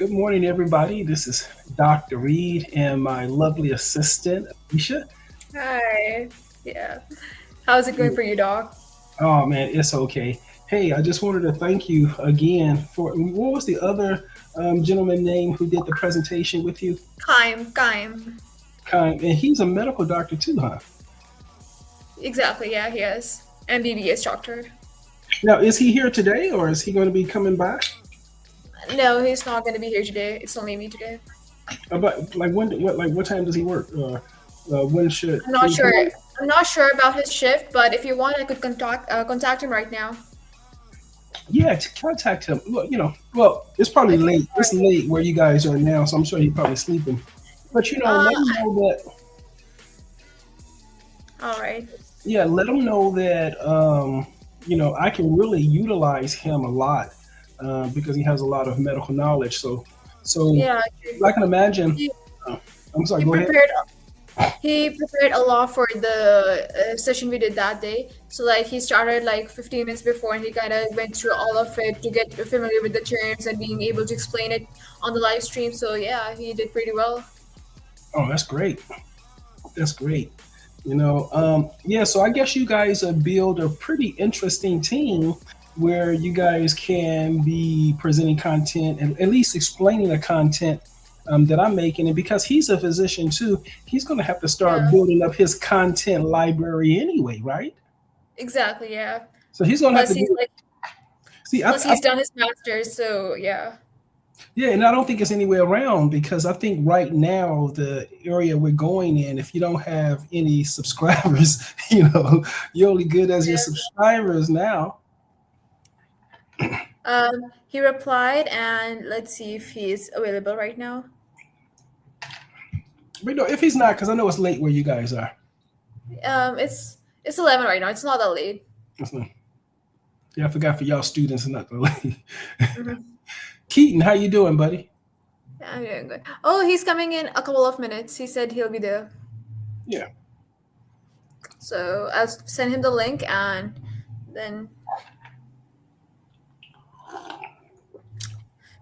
Good morning, everybody. This is Dr. Reed and my lovely assistant, Alicia. Hi. Yeah. How's it going for you, Doc? Oh, man, it's okay. Hey, I just wanted to thank you again for what was the other gentleman name who did the presentation with you? Kaim. And he's a medical doctor too, huh? Exactly, yeah, he is. MBBS doctor. Now, is he here today or is he going to be coming back? No, he's not going to be here today. It's only me today. But like what time does he work? When should I'm not he come sure. on? I'm not sure about his shift, but if you want, I could contact him right now. Yeah, to contact him. Look, well, it's probably Okay. late. It's late where you guys are now, so I'm sure he's probably sleeping. But let him know that. All right. Yeah, let him know that. I can really utilize him a lot because he has a lot of medical knowledge. So Yeah. I can imagine. He, Uh, I'm sorry. he Go ahead. prepared. He prepared a lot for the session we did that day. So like he started like 15 minutes before, and he kind of went through all of it to get familiar with the terms and being able to explain it on the live stream. So yeah, he did pretty well. Oh, that's great. That's great. Yeah. So I guess you guys build a pretty interesting team where you guys can be presenting content and at least explaining the content that I'm making. And because he's a physician too, he's going to have to start Yeah, building up his content library anyway, right? exactly. Yeah. So he's going to have Plus to he's do. like, See, plus he's done his master's. So yeah. yeah, and I don't think it's any way around because I think right now the area we're going in, if you don't have any subscribers, you're only good as your Yeah. subscribers now. He replied, and let's see if he's available right now. But no, if he's not, because I know it's late where you guys are. It's 11 right now. It's not that late. Yeah, I forgot for y'all students, not the late. Mhm. Keaton, how you doing, buddy? Yeah, I'm doing good. Oh, he's coming in a couple of minutes. He said he'll be there. Yeah. So I'll send him the link and then.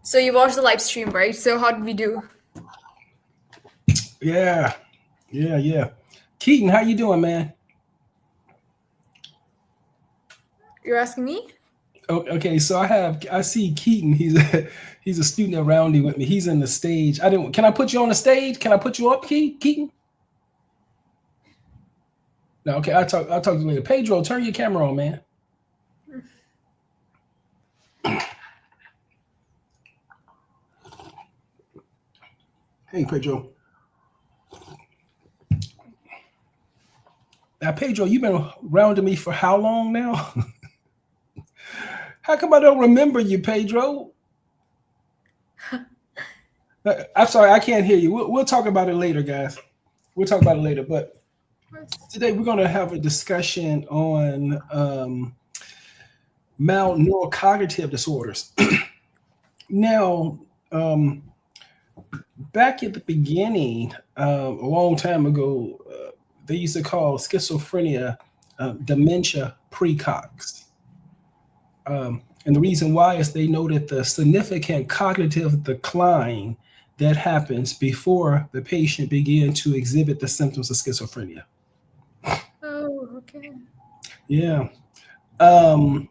So you watched the live stream, right? So how did we do? Yeah. Yeah. Keaton, how you doing, man? You're asking me? Okay, so I see Keaton. He's a student around with me. He's in the stage. Can I put you on the stage? Can I put you up, Keaton? No, okay, I'll talk to you later. Pedro, turn your camera on, man. Hey, Pedro. Now, Pedro, you've been rounding me for how long now? How come I don't remember you, Pedro? I'm sorry, I can't hear you. We'll talk about it later, guys. We'll talk about it later. But today we're going to have a discussion on mild neurocognitive disorders. Now, back at the beginning, a long time ago, they used to call schizophrenia dementia precox. And the reason why is they noted the significant cognitive decline that happens before the patient began to exhibit the symptoms of schizophrenia. Oh, okay. Yeah. And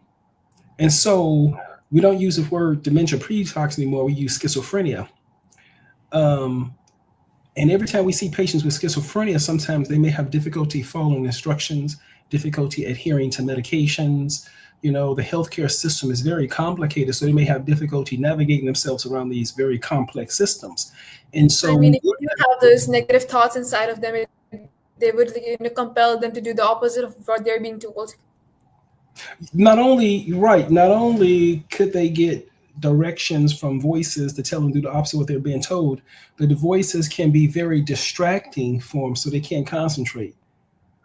so we don't use the word dementia precox anymore. We use schizophrenia. And every time we see patients with schizophrenia, sometimes they may have difficulty following instructions, difficulty adhering to medications. The healthcare system is very complicated, so they may have difficulty navigating themselves around these very complex systems. And so, I mean, if you have those negative thoughts inside of them, they would compel them to do the opposite of what they're being told. not only could they get directions from voices to tell them to do the opposite of what they're being told, but the voices can be very distracting for them, so they can't concentrate.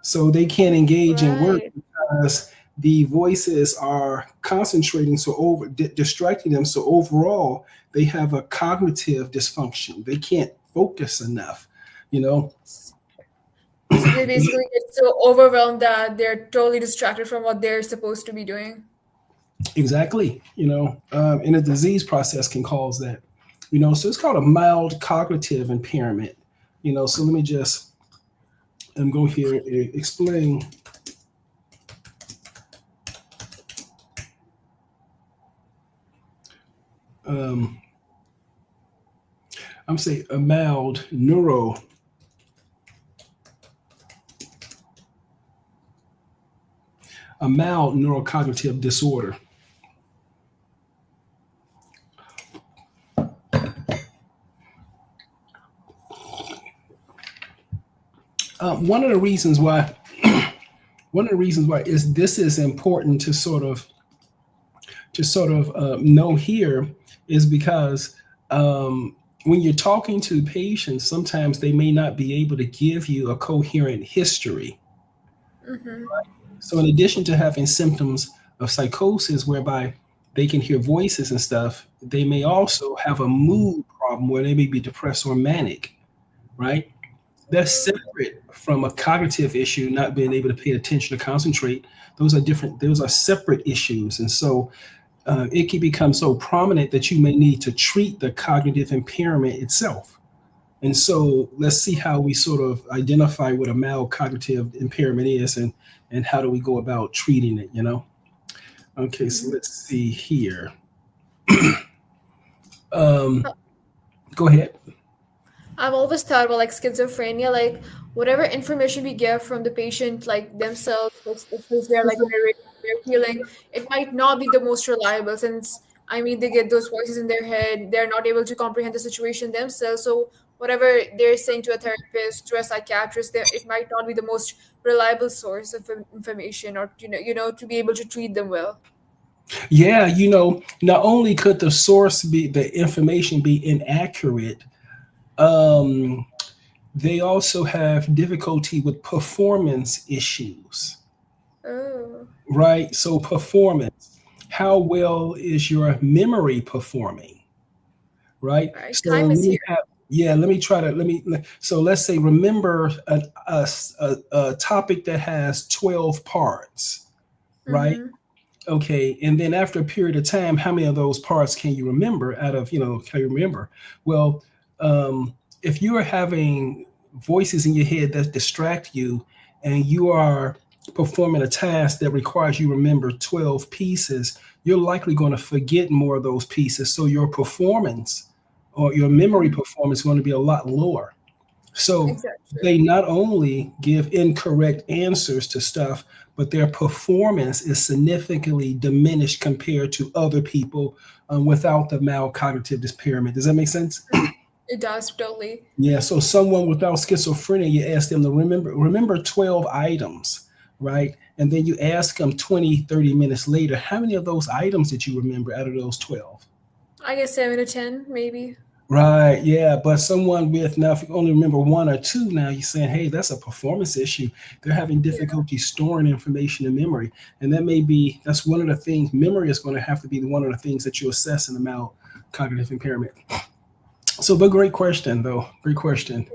So they can't engage in work Right. because the voices are concentrating, so distracting them. So overall, they have a cognitive dysfunction. They can't focus enough. So they basically get so overwhelmed that they're totally distracted from what they're supposed to be doing. Exactly. And a disease process can cause that. So it's called a mild cognitive impairment. So let me just go here and explain. I'm saying a mild neurocognitive disorder. One of the reasons why is this is important to sort of know here is because when you're talking to patients, sometimes they may not be able to give you a coherent history. Mm-hmm. So in addition to having symptoms of psychosis whereby they can hear voices and stuff, they may also have a mood problem where they may be depressed or manic, right? That's separate from a cognitive issue, not being able to pay attention or concentrate. Those are different. Those are separate issues. And so it can become so prominent that you may need to treat the cognitive impairment itself. And so let's see how we sort of identify what a mild cognitive impairment is and how do we go about treating it, Okay, so let's see here. Go ahead. I've always thought about like schizophrenia, like whatever information we get from the patient, like themselves, if they're like narrating their feeling, it might not be the most reliable since I mean they get those voices in their head, they're not able to comprehend the situation themselves. So whatever they're saying to a therapist, to a psychiatrist, it might not be the most reliable source of information, or to be able to treat them well. Yeah, not only could the source be the information be inaccurate, they also have difficulty with performance issues. Oh, Right? So performance, how well is your memory performing? Right? right. So Time is here. so let's say remember a topic that has 12 parts, right? Mm-hmm. Okay, and then after a period of time, how many of those parts can you remember out of, can you remember? Well, if you are having voices in your head that distract you and you are performing a task that requires you remember 12 pieces, you're likely going to forget more of those pieces. So your performance or your memory performance is going to be a lot lower. So Exactly. they not only give incorrect answers to stuff, but their performance is significantly diminished compared to other people without the mild cognitive impairment. Does that make sense? It does totally. Yeah. So someone without schizophrenia, you ask them to remember 12 items, right? And then you ask them 20, 30 minutes later, how many of those items did you remember out of those 12? I guess 7 to 10, maybe. Right, yeah, but someone with now, if you only remember one or two, now you're saying, hey, that's a performance issue. They're having difficulty storing information in memory, and that's one of the things. Memory is going to have to be one of the things that you assess in the mild cognitive impairment. So, but great question, though. Great question.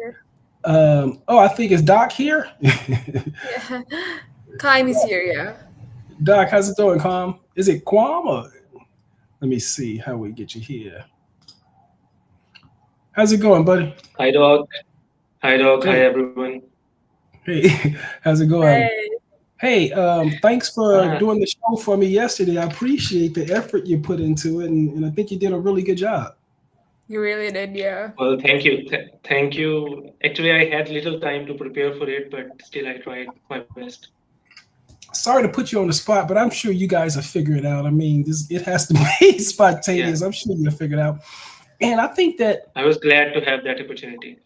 I think it's Doc here. Yeah. Time is here, yeah. Doc, how's it doing, Calm? Is it Quam or? Let me see how we get you here. How's it going, buddy? Hi, Doc. Hi, Doc. Hey. Hi, everyone. Hey, how's it going? Hey, thanks for doing the show for me yesterday. I appreciate the effort you put into it, and I think you did a really good job. You really did, yeah. Well, thank you. Thank you. Actually, I had little time to prepare for it, but still I tried my best. Sorry to put you on the spot, but I'm sure you guys will figure it out. I mean, it has to be spontaneous. Yeah. I'm sure you'll figure it out. And I think that I was glad to have that opportunity.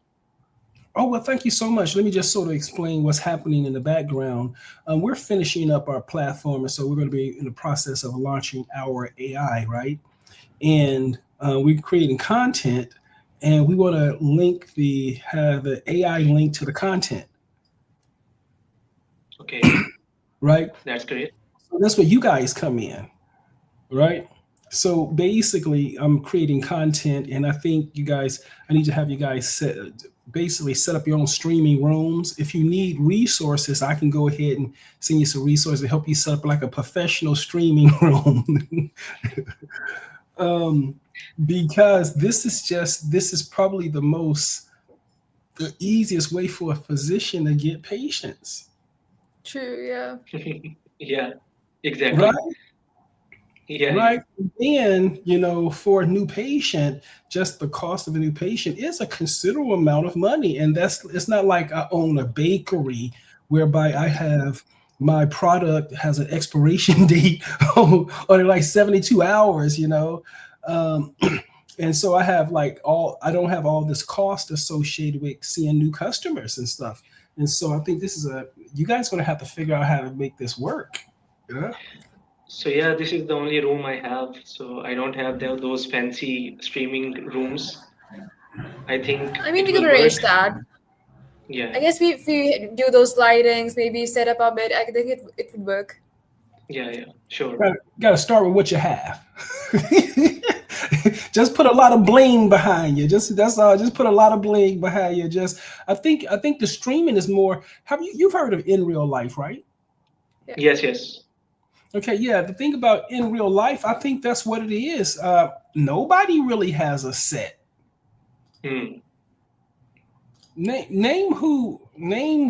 Oh, well, thank you so much. Let me just sort of explain what's happening in the background. We're finishing up our platform, and so we're going to be in the process of launching our AI, right? And we're creating content, and we want to have the AI link to the content. Okay. Right? That's great. So that's where you guys come in, right? So basically, I'm creating content, and I think I need to have you guys set up your own streaming rooms. If you need resources, I can go ahead and send you some resources to help you set up like a professional streaming room. Because this is probably the easiest way for a physician to get patients, True, yeah. Yeah, right? exactly. Yeah, yeah. Right. And, for a new patient, just the cost of a new patient is a considerable amount of money. And it's not like I own a bakery whereby I have my product has an expiration date or like 72 hours. Um, and so I don't have all this cost associated with seeing new customers and stuff. And so I think you guys going to have to figure out how to make this work. Yeah. So yeah, this is the only room I have. So I don't have those fancy streaming rooms. I think I mean, it we could will work. arrange that. I Yeah, guess if we do those lightings, maybe set up a bit, I think it would work. yeah, yeah. Sure. Got to start with what you have. Just put a lot of bling behind you. That's all. Just put a lot of bling behind you. I think the streaming is more. You've heard of in real life, right? Yeah. Yes, yes. Okay, yeah. The thing about in real life, I think that's what it is. Nobody really has a set. Hmm. Name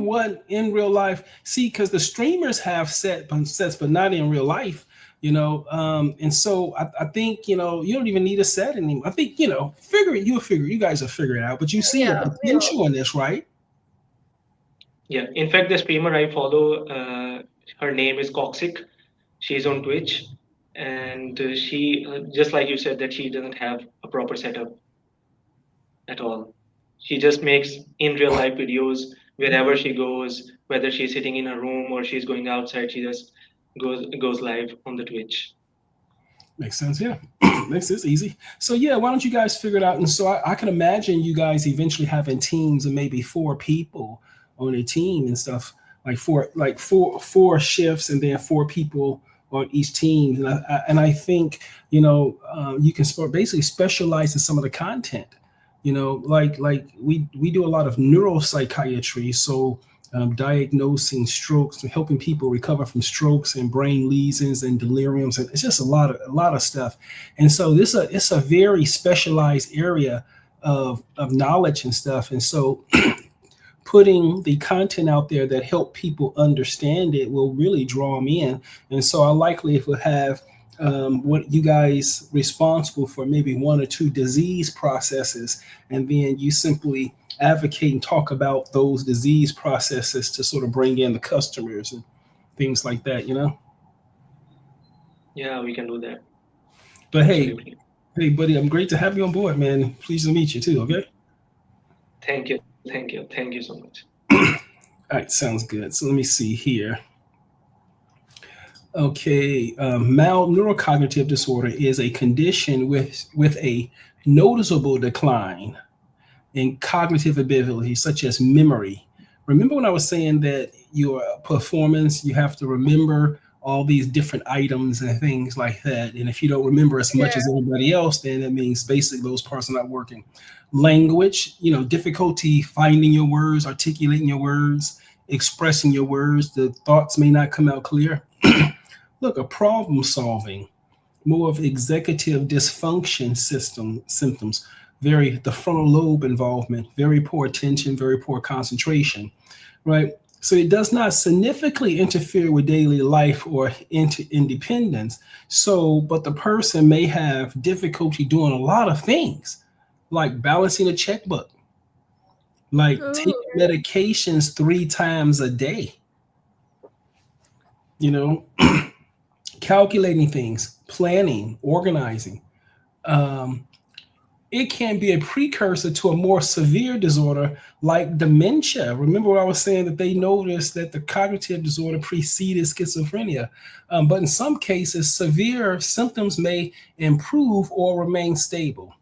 what in real life. See, because the streamers have sets, but not in real life. And so I think you don't even need a set anymore. I think you guys will figure it out. But you see the Yeah, we will. potential in this, right? Yeah. In fact, the streamer I follow, her name is Coxic. She's on Twitch, and she, just like you said, that she doesn't have a proper setup at all. She just makes in real life videos wherever she goes, whether she's sitting in a room or she's going outside. She just goes live on the Twitch. Makes sense, yeah. Makes sense, easy. So yeah, why don't you guys figure it out? And so I can imagine you guys eventually having teams of maybe 4 people on a team and stuff, four shifts, and then 4 people on each team. And I think you can basically specialize in some of the content. Like we do a lot of neuropsychiatry, so diagnosing strokes and helping people recover from strokes and brain lesions and deliriums, and it's just a lot of stuff. And so it's a very specialized area of knowledge and stuff. And so putting the content out there that help people understand it will really draw them in. And so I likely will have what you guys responsible for maybe 1 or 2 disease processes, and then you simply advocate and talk about those disease processes to sort of bring in the customers and things like that. Yeah, we can do that. But hey, Absolutely. buddy, I'm great to have you on board, man. Pleased to meet you too. Okay. Thank you. Thank you. Thank you so much. All right, sounds good. So let me see here. Okay, mild neurocognitive disorder is a condition with a noticeable decline in cognitive ability, such as memory. Remember when I was saying that your performance, you have to remember all these different items and things like that. And if you don't remember as much as Yeah. everybody else, then that means basically those parts are not working. Language, difficulty finding your words, articulating your words, expressing your words. The thoughts may not come out clear. Look, a problem solving, more of executive dysfunction system symptoms, the frontal lobe involvement, very poor attention, very poor concentration, right? So it does not significantly interfere with daily life or independence. So, but the person may have difficulty doing a lot of things, like balancing a checkbook, like taking Ooh. medications 3 times a day, you know, calculating things, planning, organizing. Um, it can be a precursor to a more severe disorder like dementia. Remember what I was saying, that they noticed that the cognitive disorder preceded schizophrenia. But in some cases, severe symptoms may improve or remain stable.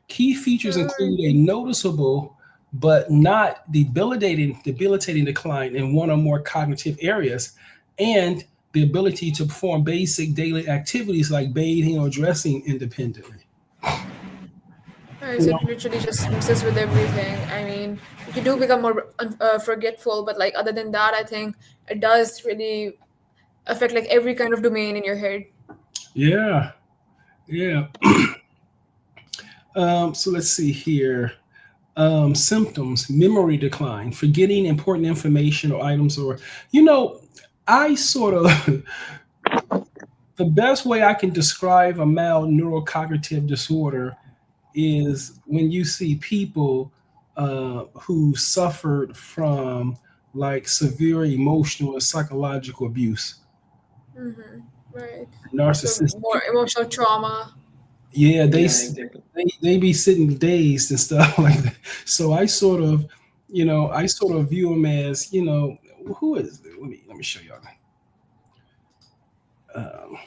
Key features include a noticeable but not debilitating decline in 1 or more cognitive areas, and the ability to perform basic daily activities like bathing or dressing independently. Alright, You so know, it literally just messes with everything. I mean, you do become more forgetful, but like other than that, I think it does really affect like every kind of domain in your head. yeah, yeah. So let's see here. Symptoms: memory decline, forgetting important information or items, or you know, I sort of the best way I can describe a mild neurocognitive disorder is when you see people who suffered from like severe emotional and psychological abuse, Mm-hmm. Right. So narcissistic. more emotional trauma. Yeah, Yeah, exactly. they be sitting dazed and stuff like that. So I sort of, I sort of view them as, who is? Let me show y'all. Um,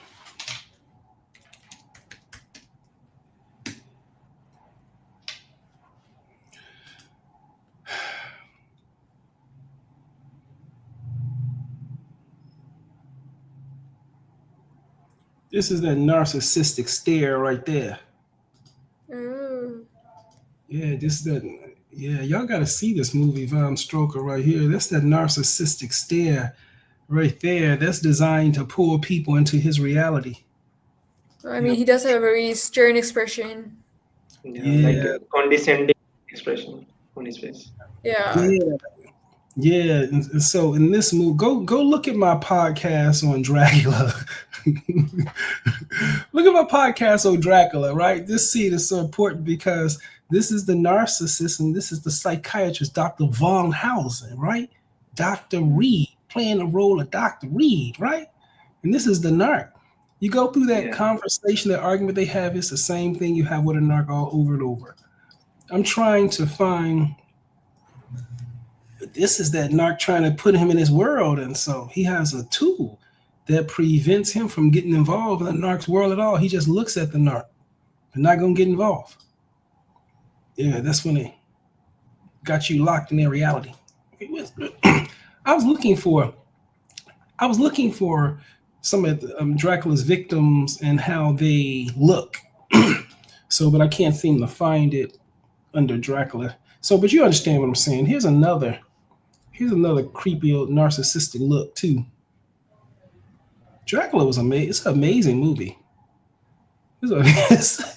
this is that narcissistic stare right there. Ooh. Yeah, this that. Yeah, y'all got to see this movie, Von Stroker, right here. That's that narcissistic stare right there. That's designed to pull people into his reality. I Yeah, mean, he does have a very stern expression. Yeah, like yeah, a condescending expression on his face. Yeah. yeah, yeah. And so in this movie, go look at my podcast on Dracula. Look at my podcast on Dracula, right? This scene is so important because this is the narcissist and this is the psychiatrist, Dr. Von Hausen, right? Dr. Reed playing the role of Dr. Reed, right? And this is the narc. You go through that Yeah, conversation, that argument they have, it's the same thing you have with a narc all over and over. I'm trying to find, this is that narc trying to put him in his world. And so he has a tool that prevents him from getting involved in the narc's world at all. He just looks at the narc. They're not going to get involved. Yeah, that's when they got you locked in their reality. I was looking for, I was looking for some of Dracula's victims and how they look. So, but I can't seem to find it under Dracula. So, but you understand what I'm saying. Here's another creepy old narcissistic look too. Dracula was amazing. It's an amazing movie. It's,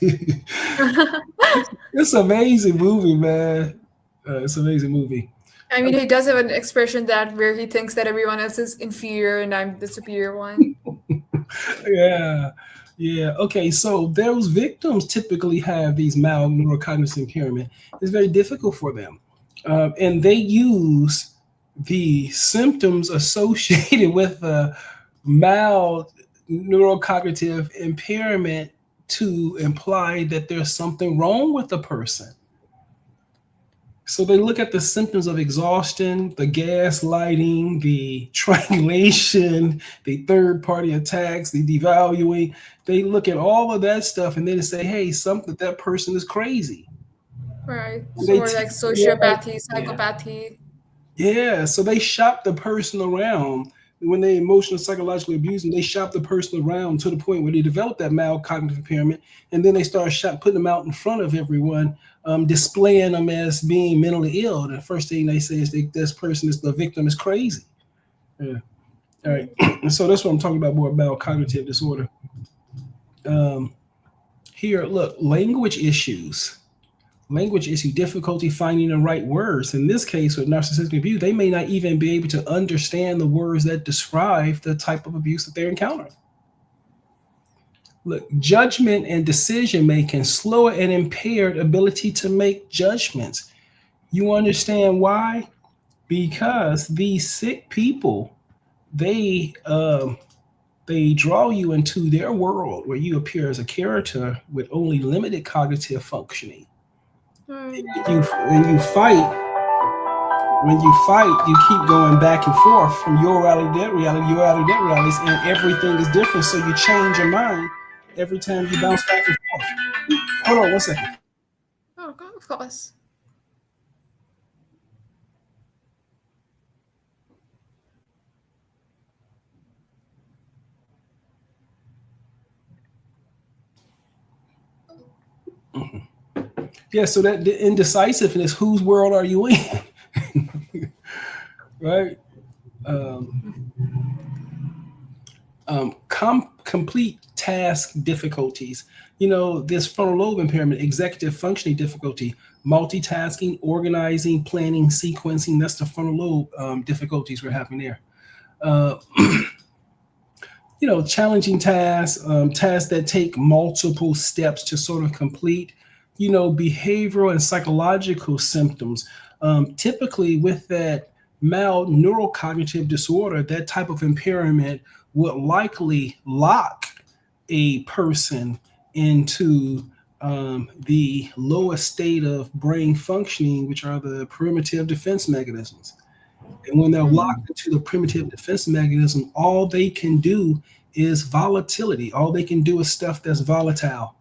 it's an amazing movie, man. It's an amazing movie. I mean, he does have an expression that where he thinks that everyone else is inferior and I'm the superior one. Yeah. Yeah. Okay. So those victims typically have these mild neurocognitive impairment. It's very difficult for them. And they use the symptoms associated with mild neurocognitive impairment to imply that there's something wrong with the person. So they look at the symptoms of exhaustion, the gaslighting, the triangulation, the third party attacks, the devaluing. They look at all of that stuff and then they say, hey, something that person is crazy. Right. And So they more like yeah, sociopathy, yeah, psychopathy. yeah. So they shop the person around. When they emotional psychologically abuse them, they shop the person around to the point where they develop that mild cognitive impairment, and then they start putting them out in front of everyone, displaying them as being mentally ill. The first thing they say is this person is the victim is crazy. Yeah. All right. And so that's what I'm talking about more about cognitive disorder. Um, Here, look, language issue, difficulty finding the right words. In this case, with narcissistic abuse, they may not even be able to understand the words that describe the type of abuse that they're encountering. Look, judgment and decision making, slower and impaired ability to make judgments. You understand why? Because these sick people, they they draw you into their world where you appear as a character with only limited cognitive functioning. Right. When you fight, you keep going back and forth from your reality, that reality, your reality, that reality, and everything is different. So you change your mind every time you bounce back and forth. Hold on 1 second. Oh, of course. Yeah, so that the indecisiveness, whose world are you in? Right? Complete task difficulties. this frontal lobe impairment, executive functioning difficulty, multitasking, organizing, planning, sequencing. That's the frontal lobe difficulties we're having there. Uh, challenging tasks, tasks that take multiple steps to sort of complete, behavioral and psychological symptoms. Typically, with that mild neurocognitive disorder, that type of impairment would likely lock a person into the lowest state of brain functioning, which are the primitive defense mechanisms. And when they're locked into the primitive defense mechanism, all they can do is volatility. All they can do is stuff that's volatile.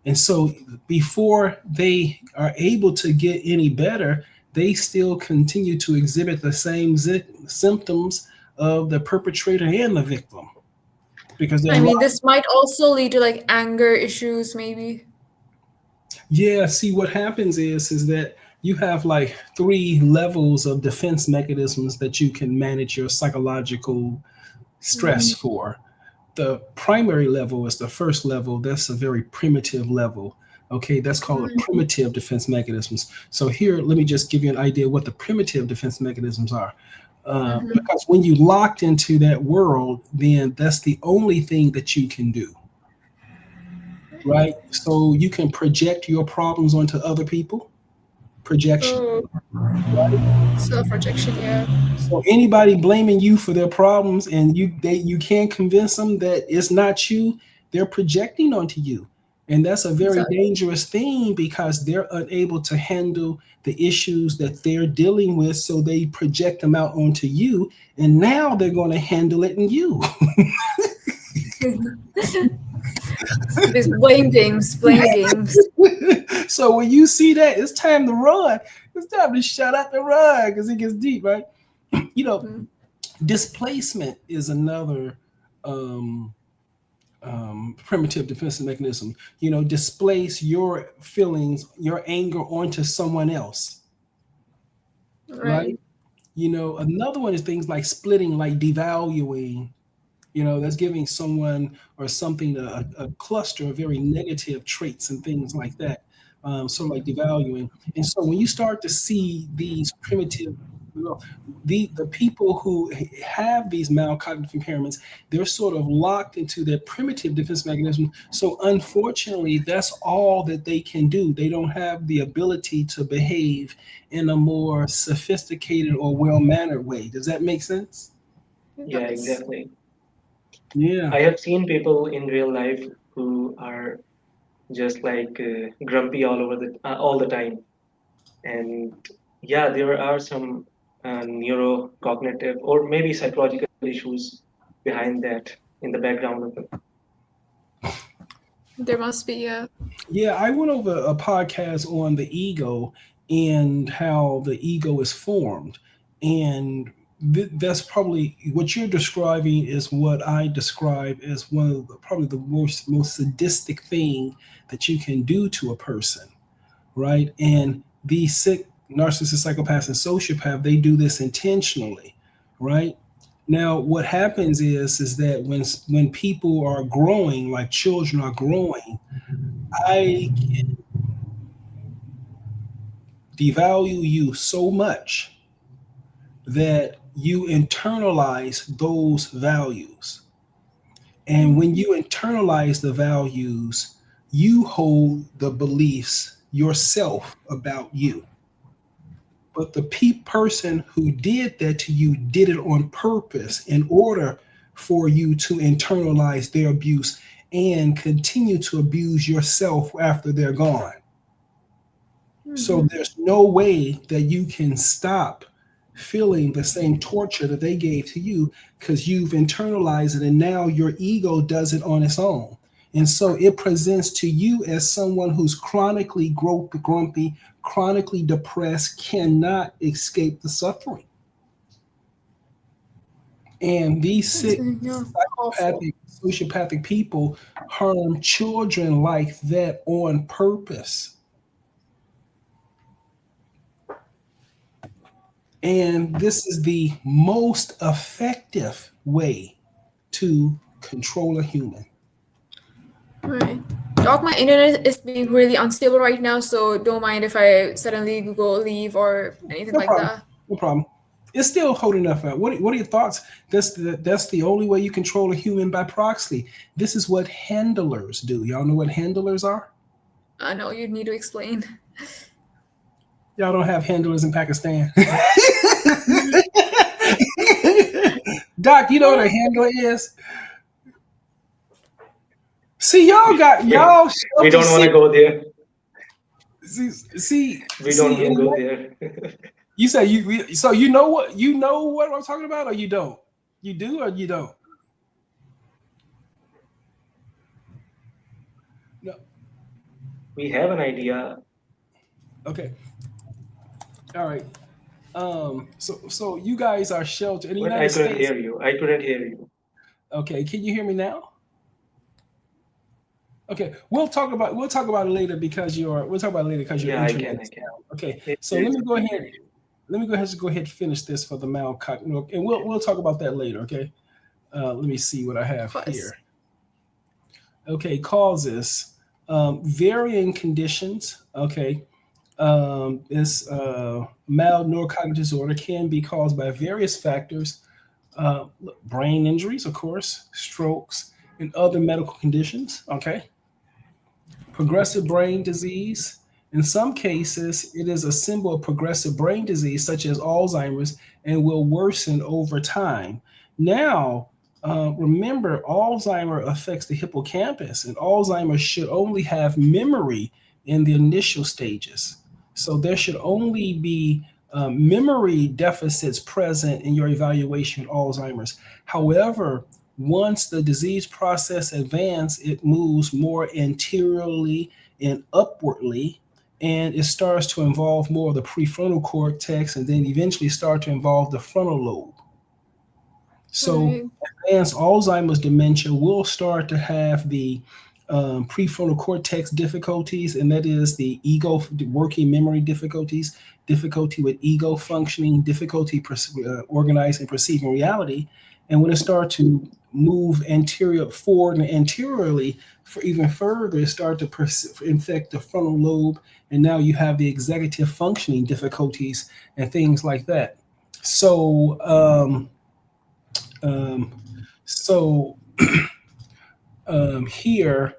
And so before they are able to get any better, they still continue to exhibit the same symptoms of the perpetrator and the victim. Because this might also lead to like anger issues, maybe. Yeah, see what happens is that you have like 3 levels of defense mechanisms that you can manage your psychological stress for. The primary level is the first level. That's a very primitive level. Okay, that's called a primitive defense mechanisms. So here, let me just give you an idea what the primitive defense mechanisms are. Because when you locked into that world, then that's the only thing that you can do. Right? So you can project your problems onto other people. Projection. Right? Self-projection, yeah. So anybody blaming you for their problems and you can't convince them that it's not you, they're projecting onto you. And that's a very dangerous thing because they're unable to handle the issues that they're dealing with. So they project them out onto you. And now they're going to handle it in you. These blame games. So when you see that, it's time to run. It's time to shut up and run because it gets deep, right? Displacement is another primitive defensive mechanism. Displace your feelings, your anger onto someone else. Right? Another one is things like splitting, like devaluing. That's giving someone or something a cluster of very negative traits and things like that. Sort of like devaluing. And so when you start to see these primitive, the people who have these mild cognitive impairments, they're sort of locked into their primitive defense mechanism. So unfortunately, that's all that they can do. They don't have the ability to behave in a more sophisticated or well-mannered way. Does that make sense? Yeah, exactly. Yeah. I have seen people in real life who are just like grumpy all the time, and yeah, there are some neurocognitive or maybe psychological issues behind that in the background of it. There must be, yeah. Yeah, I went over a podcast on the ego and how the ego is formed, and that's probably what you're describing is what I describe as one of probably the most sadistic thing that you can do to a person, right? And these sick narcissists, psychopaths, and sociopaths, they do this intentionally, right? Now, what happens is that when people are growing, like children are growing, I can devalue you so much that you internalize those values. And when you internalize the values, you hold the beliefs yourself about you. But the person who did that to you did it on purpose in order for you to internalize their abuse and continue to abuse yourself after they're gone. So there's no way that you can stop feeling the same torture that they gave to you because you've internalized it and now your ego does it on its own. And so it presents to you as someone who's chronically grumpy, chronically depressed, cannot escape the suffering. And these sick, psychopathic, sociopathic people harm children like that on purpose. And this is the most effective way to control a human. Right. Doc, my internet is being really unstable right now, so don't mind if I suddenly Google leave or anything No like problem. that. No problem. It's still holding up. What are your thoughts? That's the only way you control a human by proxy. This is what handlers do. Y'all know what handlers are? No, you need to explain. Y'all don't have handlers in Pakistan. Doc, you know what a handler is? See, y'all got y'all. We don't want to go there. We don't want to go there. You say so you know what I'm talking about, or you don't? You do or you don't? No. We have an idea. Okay. All right. So you guys are sheltered in the But United I couldn't States. hear you. I couldn't hear you. Okay, can you hear me now? Okay, we'll talk about it later because your Yeah, I internet can. is down. Okay, It- so it's- let me go ahead and finish this for the cognitive, and we'll talk about that later. Okay, let me see what I have here. Okay, causes, varying conditions. Okay, this mild neurocognitive disorder can be caused by various factors, brain injuries, of course, strokes, and other medical conditions. Okay, progressive brain disease. In some cases, it is a symbol of progressive brain disease, such as Alzheimer's, and will worsen over time. Now, remember, Alzheimer affects the hippocampus, and Alzheimer should only have memory in the initial stages. So there should only be memory deficits present in your evaluation of Alzheimer's. However, once the disease process advances, it moves more anteriorly and upwardly, and it starts to involve more of the prefrontal cortex, and then eventually start to involve the frontal lobe. So advanced Alzheimer's dementia will start to have the prefrontal cortex difficulties, and that is the ego working memory difficulties, difficulty with ego functioning, difficulty organizing, perceiving reality. And when it starts to move forward and anteriorly for even further, it starts to infect the frontal lobe, and now you have the executive functioning difficulties and things like that. So, so here,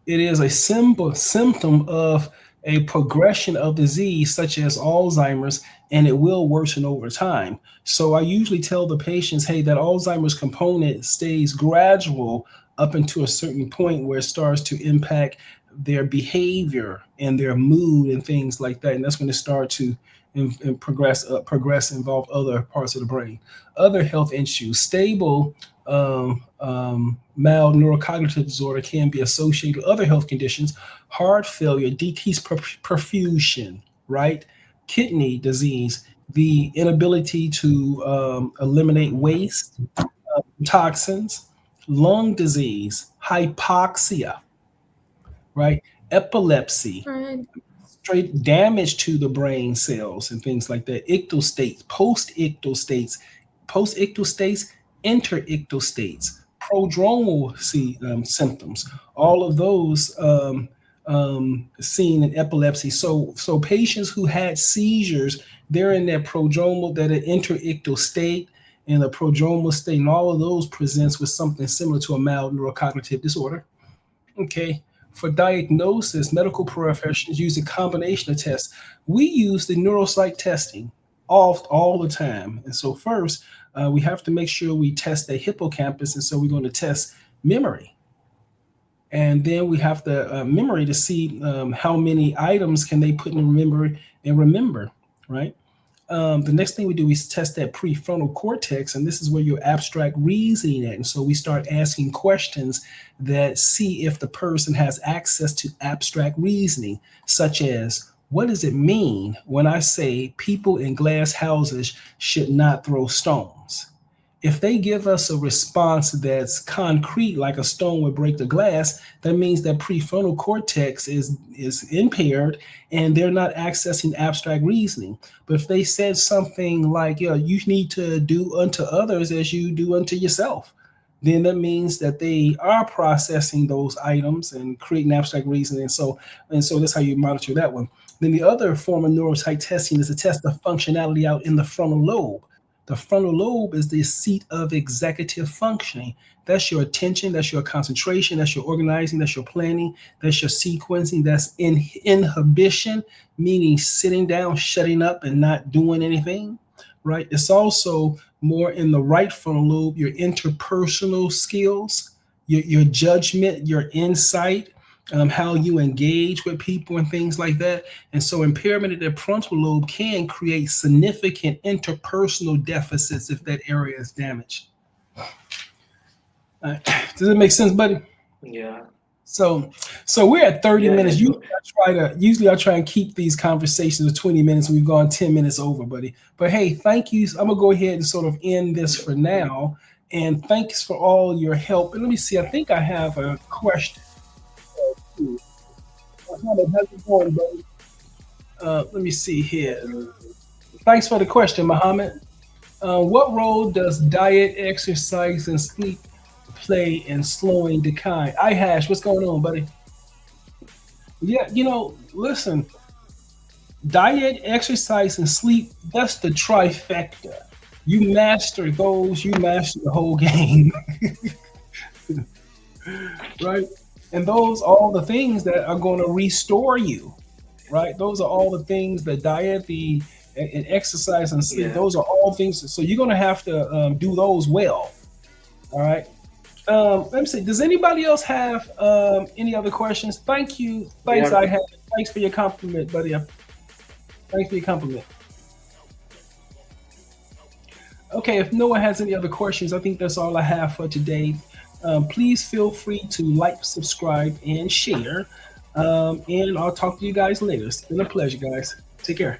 it is a symptom of a progression of disease such as Alzheimer's, and it will worsen over time. So I usually tell the patients, hey, that Alzheimer's component stays gradual up until a certain point where it starts to impact their behavior and their mood and things like that. And that's when it starts to progress, involve other parts of the brain. Other health issues, stable mild neurocognitive disorder can be associated with other health conditions, heart failure, decreased perfusion, right? Kidney disease, the inability to eliminate waste, toxins, lung disease, hypoxia, right? Epilepsy, straight damage to the brain cells and things like that. Ictal states, post-ictal states, interictal states, prodromal symptoms, all of those seen in epilepsy. So patients who had seizures, they're in that prodromal, that interictal state, and the prodromal state, and all of those presents with something similar to a mild neurocognitive disorder. Okay. For diagnosis, medical professionals use a combination of tests. We use the neuropsych testing all the time. And so first, we have to make sure we test the hippocampus, and so we're going to test memory. And then we have the memory to see how many items can they put in memory and remember, right? The next thing we do is test that prefrontal cortex, and this is where your abstract reasoning at. And so we start asking questions that see if the person has access to abstract reasoning, such as, what does it mean when I say people in glass houses should not throw stones? If they give us a response that's concrete, like a stone would break the glass, that means that prefrontal cortex is impaired and they're not accessing abstract reasoning. But if they said something like, you need to do unto others as you do unto yourself, then that means that they are processing those items and creating abstract reasoning. And so that's how you monitor that one. Then the other form of neurotype testing is to test the functionality out in the frontal lobe. The frontal lobe is the seat of executive functioning. That's your attention, that's your concentration, that's your organizing, that's your planning, that's your sequencing, that's inhibition, meaning sitting down, shutting up, and not doing anything, right? It's also more in the right frontal lobe, your interpersonal skills, your judgment, your insight, how you engage with people and things like that. And so impairment of the frontal lobe can create significant interpersonal deficits if that area is damaged. Does it make sense, buddy? Yeah. So we're at 30 Yeah, minutes. yeah, sure. Usually I try and keep these conversations to 20 minutes. We've gone 10 minutes over, buddy. But hey, thank you. I'm gonna go ahead and sort of end this for now. And thanks for all your help. And let me see, I think I have a question. Muhammad, how's it going, buddy? Let me see here. Thanks for the question, Muhammad. What role does diet, exercise, and sleep play in slowing decline? iHash, what's going on, buddy? Yeah, listen, diet, exercise, and sleep, that's the trifecta. You master those, you master the whole game. Right? And those are all the things that are going to restore you, right? Those are all the things, the diet, and exercise and sleep. Yeah. Those are all things. So you're going to have to do those well. All right. Let me see. Does anybody else have any other questions? Thank you. Thanks, Yeah. Thanks for your compliment, buddy. Thanks for your compliment. Okay, if no one has any other questions, I think that's all I have for today. Please feel free to like, subscribe, and share. And I'll talk to you guys later. It's been a pleasure, guys. Take care.